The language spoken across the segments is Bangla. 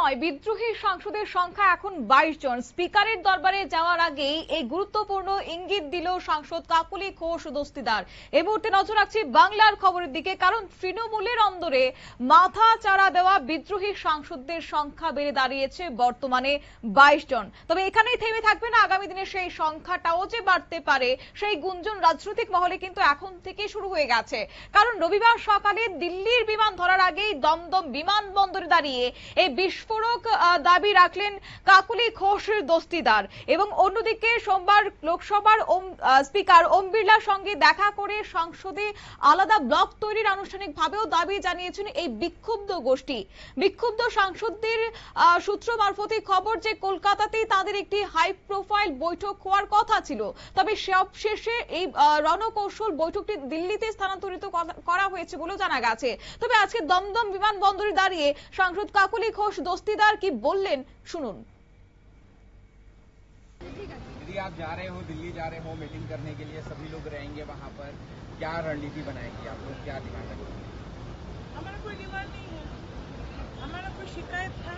নয়, বিদ্রোহী সাংসদের সংখ্যা এখন 22 জন। স্পিকারের দরবারে যাওয়ার আগেই এই গুরুত্বপূর্ণ ইঙ্গিত দিল সাংসদ কাকলি ঘোষ দস্তিদার। এই মুহূর্তে নজর রাখছি বাংলার খবরের দিকে, কারণ তৃণমূলের অন্দরে মাথা চাড়া দেওয়া বিদ্রোহী সাংসদদের সংখ্যা বেড়ে দাঁড়িয়েছে বর্তমানে 22 জন। তবে এখানেই থেমে থাকবে না, আগামী দিনে সেই সংখ্যাটাও যে বাড়তে পারে সেই গুঞ্জন রাজনৈতিক মহলে কিন্তু এখন থেকে শুরু হয়ে গেছে। কারণ রবিবার সকালে দিল্লির বিমান ধরার আগেই দমদম বিমানবন্দরে দাঁড়িয়ে এই বিস্ফোরক দাবি রাখলেন কাকলি ঘোষের দস্তিদার। এবং অন্যদিকে সোমবার লোকসভার স্পিকার ওম বিড়লার সঙ্গে দেখা করে সংসদে আলাদা ব্লক তৈরির আনুষ্ঠানিকভাবেও দাবি জানিয়েছেন এই বিক্ষুব্ধ গোষ্ঠী। বিক্ষুব্ধ সাংসদদের সূত্র মারফতে খবর যে কলকাতাতেই তাদের একটি হাই প্রোফাইল বৈঠক হওয়ার কথা ছিল, তবে সবশেষে এই রণকৌশল বৈঠকটি দিল্লিতে স্থানান্তরিত করা হয়েছে বলেও জানা গেছে। তবে আজকে দমদম বিমানবন্দরে দাঁড়িয়ে সাংসদ কাকলি ঘোষ দস্তিদার কি বললেন শুনুন। यदि आप जा रहे हो, दिल्ली जा रहे हो मीटिंग करने के लिए, सभी लोग रहेंगे वहाँ पर, क्या रणनीति बनाएंगे आप लोग, क्या डिमांड रखेंगे? हमारा कोई डिमांड नहीं है, हमारा कोई शिकायत था।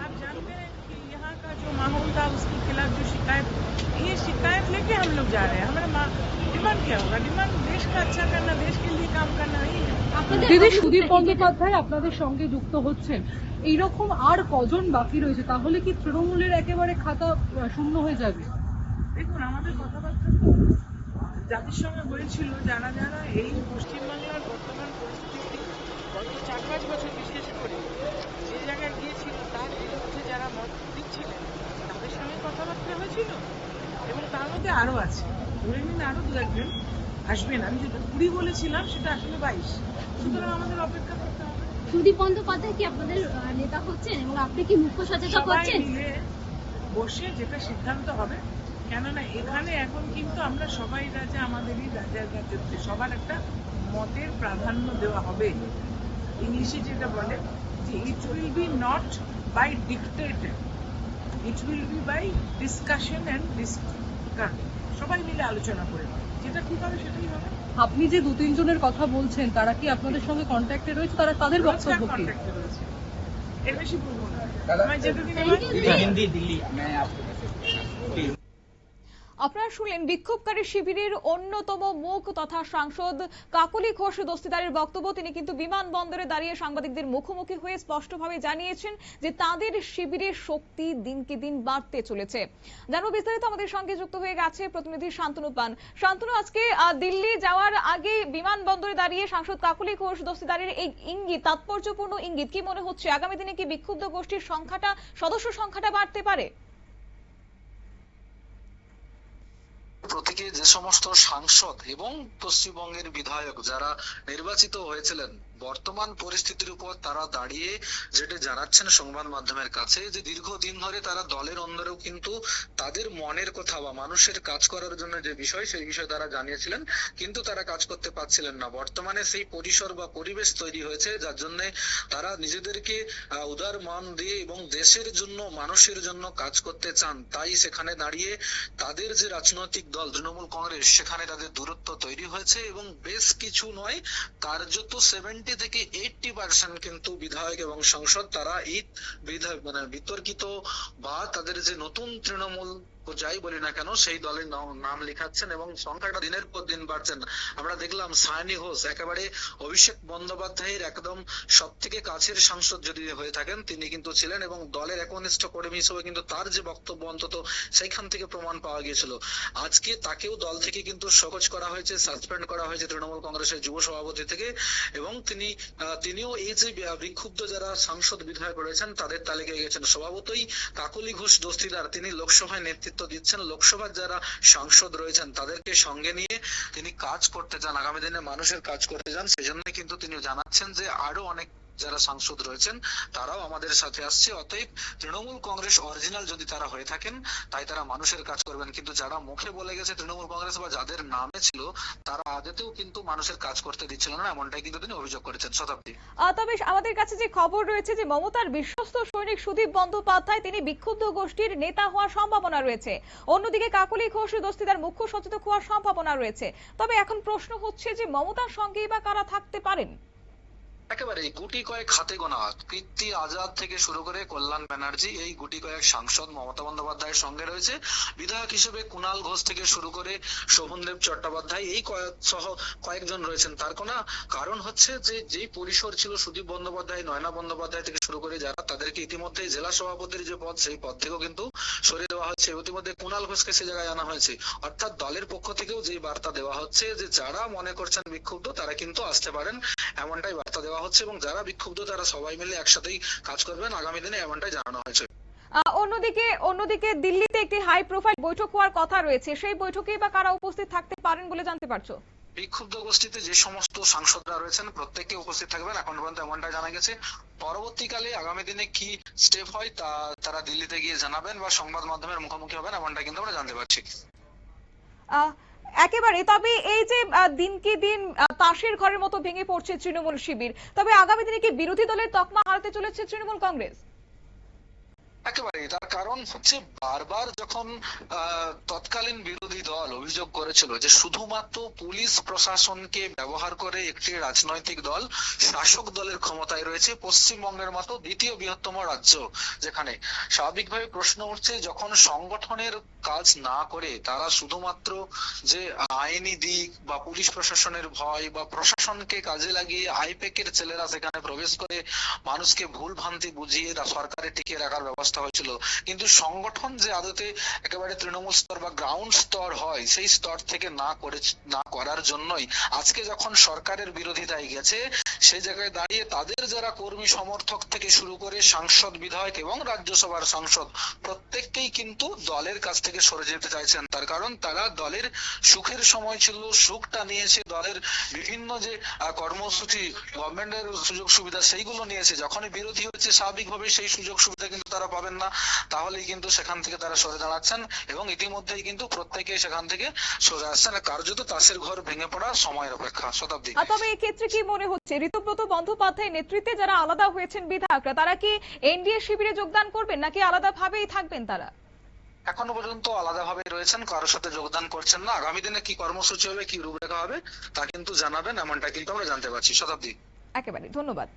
आप जानते हैं कि यहाँ का जो माहौल था उसके खिलाफ जो शिकायत लेके हम लोग जा रहे हैं। हमारा डिमांड क्या होगा? डिमांड देश का अच्छा करना, देश के लिए काम करना नहीं है। দিদি, সুদীপ বন্দ্যোপাধ্যায় আপনাদের সঙ্গে যুক্ত হচ্ছেন, এইরকম আর কজন বাকি রয়েছে? তাহলে কি তৃণমূলের একেবারে খাতা শূন্য হয়ে যাবে? দেখুন, আমাদের কথাবার্তা যাদের সঙ্গে হয়েছিল, যারা যারা এই পশ্চিমবাংলার বর্তমান পরিস্থিতি গত 4-5 বছর বিশেষ করে যে জায়গায় গিয়েছিল তার বিরুদ্ধে যারা মত দিচ্ছিলেন তাদের সঙ্গে কথাবার্তা হয়েছিল। এবং তার মধ্যে আরো আছে, ধরে নিন আরো 2-1 আসবেন। আমি যেটা 20 বলেছিলাম সেটা আসলে 22। সুতরাং আমাদের অপেক্ষা করতে হবে। সুদীপ বন্দ্যোপাধ্যায় কি আপনাদের নেতা হচ্ছেন এবং আপনি কি মুখ্য সচেতক হচ্ছেন? সবাই মিলে বসে যেটা সিদ্ধান্ত হবে, কেননা এখানে এখন কিন্তু আমরা সবাই রাজা, আমাদেরই রাজার কাছে সবার একটা মতের প্রাধান্য দেওয়া হবে। ইংলিশে যেটা বলে যে it will be not by dictated, it will be by discussion and discuss. সবাই মিলে আলোচনা করে যেটা ঠিক হবে সেটাই হবে। আপনি যে 2-3 জনের কথা বলছেন, তারা কি আপনাদের সঙ্গে কন্ট্যাক্টে রয়েছে? তারা তাদের বক্তব্য কি? এর বেশি বলবো না। আমি যেটুকু हिंदी दिल्ली मैं आपको আপনারা শুনলেন বিক্ষোভকারী শিবিরের অন্যতম মুখ তথা সাংসদ কাকলি ঘোষ দস্তিদারের বক্তব্য। তিনি কিন্তু বিমানবন্দরে দাঁড়িয়ে সাংবাদিকদের মুখোমুখি হয়ে স্পষ্টভাবে জানিয়েছেন যে তাদের শিবিরের শক্তি দিনকে দিন বাড়তে চলেছে। জানবো বিস্তারিত, আমাদের সঙ্গে যুক্ত হয়ে গেছে প্রতিনিধি শান্তনু পান। শান্তনু, আজকে দিল্লি যাওয়ার আগে বিমানবন্দরে দাঁড়িয়ে সাংসদ কাকলি ঘোষ দস্তিদারের এই ইঙ্গিত, তাৎপর্যপূর্ণ ইঙ্গিত, কি মনে হচ্ছে আগামী দিনে কি বিক্ষুব্ধ গোষ্ঠীর সদস্য সংখ্যাটা বাড়তে পারে? প্রতীকে যে সমস্ত সাংসদ এবং পশ্চিমবঙ্গের বিধায়ক যারা নির্বাচিত হয়েছিলেন, বর্তমান পরিস্থিতির উপর তারা দাঁড়িয়ে যেটা জানাচ্ছেন সংবাদ মাধ্যমের কাছে, যে দীর্ঘদিন ধরে তারা দলের অন্দরেও কিন্তু তাদের মনের কথা বা মানুষের কাজ করার জন্য যে বিষয়, সেই বিষয় তারা জানিয়েছিলেন, কিন্তু তারা কাজ করতে পারছিলেন না। বর্তমানে সেই পরিসর বা পরিবেশ তৈরি হয়েছে যার জন্য তারা নিজেদেরকে উদার মন দিয়ে এবং দেশের জন্য, মানুষের জন্য কাজ করতে চান। তাই সেখানে দাঁড়িয়ে তাদের যে রাজনৈতিক দল তৃণমূল কংগ্রেস, সেখানে তাদের দূরত্ব তৈরি হয়েছে এবং বেশ কিছু নয়, কার্যত 70 থেকে 80% কিন্তু বিধায়ক এবং সংসদ তারা এই বিতর্কিত বা তাদের যে নতুন তৃণমূল যাই বলি না কেন সেই দলের নাম লেখাচ্ছেন এবং সংখ্যাটা দিনের পর দিন বাড়ছেন। আমরা দেখলাম সায়নী ঘোষ একেবারে অভিষেক বন্দ্যোপাধ্যায়ের একদম সব থেকে কাছের সাংসদ যদি হয়ে থাকেন তিনি কিন্তু ছিলেন, এবং দলের একনিষ্ঠ কর্মী হিসেবে কিন্তু তার যে বক্তব্য অন্তত সেইখান থেকে প্রমাণ পাওয়া গিয়েছিল। আজকে তাকেও দল থেকে কিন্তু শোকজ করা হয়েছে, সাসপেন্ড করা হয়েছে তৃণমূল কংগ্রেসের যুব সভাপতি থেকে, এবং তিনিও এই যে বিক্ষুব্ধ যারা সাংসদ বিধায়ক রয়েছেন তাদের তালিকায় গেছেন। স্বভাবতই কাকলি ঘোষ দস্তিদার, তিনি লোকসভায় নেতৃত্ব দিচ্ছেন, লোকসভার যারা সাংসদ রয়েছেন তাদেরকে সঙ্গে নিয়ে তিনি কাজ করতে চান, আগামী দিনে মানুষের কাজ করতে চান। সেজন্য কিন্তু তিনি জানাচ্ছেন যে আরো অনেক যারা সাংসদ রয়েছেন তারাও আমাদের সাথে আসছে। অতএব তৃণমূল কংগ্রেস অরিজিনাল যদি তারা হয়ে থাকেন তাই তারা মানুষের কাজ করবেন, কিন্তু যারা মুখে বলে গেছে তৃণমূল কংগ্রেস বা যাদের নামে ছিল তারা আদতেও কিন্তু মানুষের কাজ করতে দিচ্ছিল না, এমনটাই কিন্তু তিনি অভিযোগ করেছেন। শতাব্দী, তবে আমাদের কাছে যে খবর রয়েছে যে মমতার বিশ্বস্ত সৈনিক সুদীপ বন্দ্যোপাধ্যায় তিনি বিক্ষুব্ধ গোষ্ঠীর নেতা হওয়ার সম্ভাবনা রয়েছে, অন্যদিকে কাকলি ঘোষ দস্তিদার মুখ্য সচেতক হওয়ার সম্ভাবনা রয়েছে। তবে এখন প্রশ্ন হচ্ছে যে মমতার সঙ্গেই বা কারা থাকতে পারেন? একেবারে গুটি কয়েক হাতে গোনা কীর্তি আজাদ থেকে শুরু করে কল্যাণ ব্যানার্জি, এই গুটি কয়েক সাংসদ মমতা বন্দ্যোপাধ্যায়ের সঙ্গে রয়েছে। বিধায়ক হিসেবে কুণাল ঘোষ থেকে শুরু করে শোভনদেব চট্টোপাধ্যায় এই সহ কয়েকজন রয়েছেন। তার কোনো কারণ হচ্ছে যে যেই পরিসর ছিল সুদীপ বন্দ্যোপাধ্যায়, নয়না বন্দ্যোপাধ্যায় থেকে শুরু করে যারা, তাদেরকে ইতিমধ্যে জেলা সভাপতির যে পদ, সেই পদ থেকেও কিন্তু সরিয়ে দেওয়া হচ্ছে। ইতিমধ্যে কুণাল ঘোষকে সে জায়গায় আনা হয়েছে। অর্থাৎ দলের পক্ষ থেকেও যে বার্তা দেওয়া হচ্ছে যে যারা মনে করছেন বিক্ষুব্ধ তারা কিন্তু আসতে পারেন, এমনটাই বার্তা দেওয়া হচ্ছে। এবং যারা বিক্ষুব্ধ তারা সবাই মিলে একসাথেই কাজ করবেন আগামী দিনে, এমনটাই জানানো হয়েছে। অন্যদিকে দিল্লিতে একটি হাই প্রোফাইল বৈঠক হওয়ার কথা রয়েছে, সেই বৈঠকেই বা কারা উপস্থিত থাকতে পারেন বলে জানতে পারছো? বিক্ষুব্ধ গোষ্ঠীতে যে সমস্ত সাংসদরা রয়েছেন প্রত্যেকে উপস্থিত থাকবেন, এখন পর্যন্ত এমনটাই জানা গেছে। পরবর্তীকালে আগামী দিনে কি স্টেপ হয় তা তারা দিল্লিতে গিয়ে জানাবেন বা সংবাদ মাধ্যমের মুখোমুখি হবেন, এমনটা কিন্তু আমরা জানতে পারছি। একেবারে। তবে এই যে দিনকে দিন তাসের ঘরের মতো ভেঙে পড়ছে তৃণমূল শিবির, তবে আগামী দিনে কি বিরোধী দলের তকমা হারাতে চলেছে তৃণমূল কংগ্রেস? একেবারে। তার কারণ হচ্ছে বারবার যখন তৎকালীন বিরোধী দল অভিযোগ করেছিল যে শুধুমাত্র পুলিশ প্রশাসনকে ব্যবহার করে একটি রাজনৈতিক দল শাসক দলের ক্ষমতায় রয়েছে পশ্চিমবঙ্গের মতো দ্বিতীয় বৃহত্তম রাজ্য, যেখানে স্বাভাবিকভাবে প্রশ্ন উঠছে যখন সংগঠনের কাজ না করে তারা শুধুমাত্র যে আইনি দিক বা পুলিশ প্রশাসনের ভয় বা প্রশাসনকে কাজে লাগিয়ে আইপ্যাকের ছেলেরা সেখানে প্রবেশ করে মানুষকে ভুল ভ্রান্তি বুঝিয়ে সরকারে টিকিয়ে রাখার ব্যবস্থা হয়েছিল, কিন্তু সংগঠন যে আদতে একেবারে তৃণমূল স্তর বা গ্রাউন্ড স্তর হয় সেই স্তর থেকে না করার জন্যই আজকে যখন সরকারের বিরোধিতায় গেছে, সেই জায়গায় দাঁড়িয়ে তাদের যারা কর্মী সমর্থক থেকে শুরু করে সাংসদ, বিধায়ক এবং রাজ্যসভার সাংসদ প্রত্যেককেই কিন্তু দলের কাছ থেকে সরে যেতে চাইছেন। তার কারণ তারা দলের সুখের সময় ছিল, সুখটা নিয়েছে, দলের বিভিন্ন যে কর্মসূচি গভর্নমেন্টের সুযোগ সুবিধা সেইগুলো নিয়েছে, যখনই বিরোধী হচ্ছে স্বাভাবিকভাবে সেই সুযোগ সুবিধা কিন্তু তারা পাবেন না, তাহলেই কিন্তু সেখান থেকে তারা সরে দাঁড়াচ্ছেন এবং ইতিমধ্যেই কিন্তু প্রত্যেকে সেখান থেকে সরে আসছেন। কার্যত তাসের ঘর ভেঙে পড়া সময়ের অপেক্ষা। শতাব্দী, তবে এই ক্ষেত্রে কি মনে হচ্ছে ঋতব্রত বন্দ্যোপাধ্যায়ের নেতৃত্বে যারা আলাদা হয়েছেন বিধায়করা, তারা কি এনডিএ শিবিরে যোগদান করবেন নাকি আলাদাভাবেই থাকবেন তারা? এখনো পর্যন্ত আলাদাভাবে রয়েছেন, কারোর সাথে যোগদান করছেন না। আগামী দিনে কি কর্মসূচি হবে, কি রূপরেখা হবে তা কিন্তু জানাবেন, এমনটা কিন্তু আমরা জানতে পারছি। শতাব্দী, একেবারে ধন্যবাদ।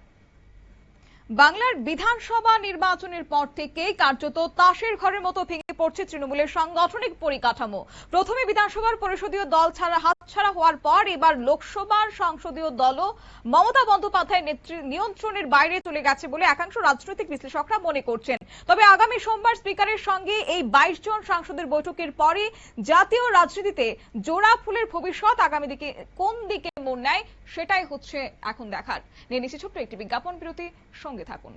বাংলার বিধানসভা নির্বাচনের পর থেকেই কার্যত তাসের ঘরের মতো ভেঙে পড়ছে তৃণমূলের সাংগঠনিক পরিকাঠামো। প্রথমে বিধানসভার পরিষদীয় দল হাতছাড়া হওয়ার পর এবার লোকসভার সংসদীয় দলও মমতা বন্দ্যোপাধ্যায়ের নিয়ন্ত্রণের বাইরে চলে গেছে বলে একাংশ রাজনৈতিক বিশ্লেষকরা মনে করছেন। তবে আগামী সোমবার স্পিকারের সঙ্গে এই 22 জন সাংসদের বৈঠকের পরে জাতীয় রাজনীতিতে জোড়া ফুলের ভবিষ্যৎ আগামী দিকে কোন দিকে মোড় নেয় সেটাই হচ্ছে এখন দেখার। নিয়ে নিচ্ছি ছোট্ট একটি বিজ্ঞাপন বিরতি, সঙ্গে থাকুন।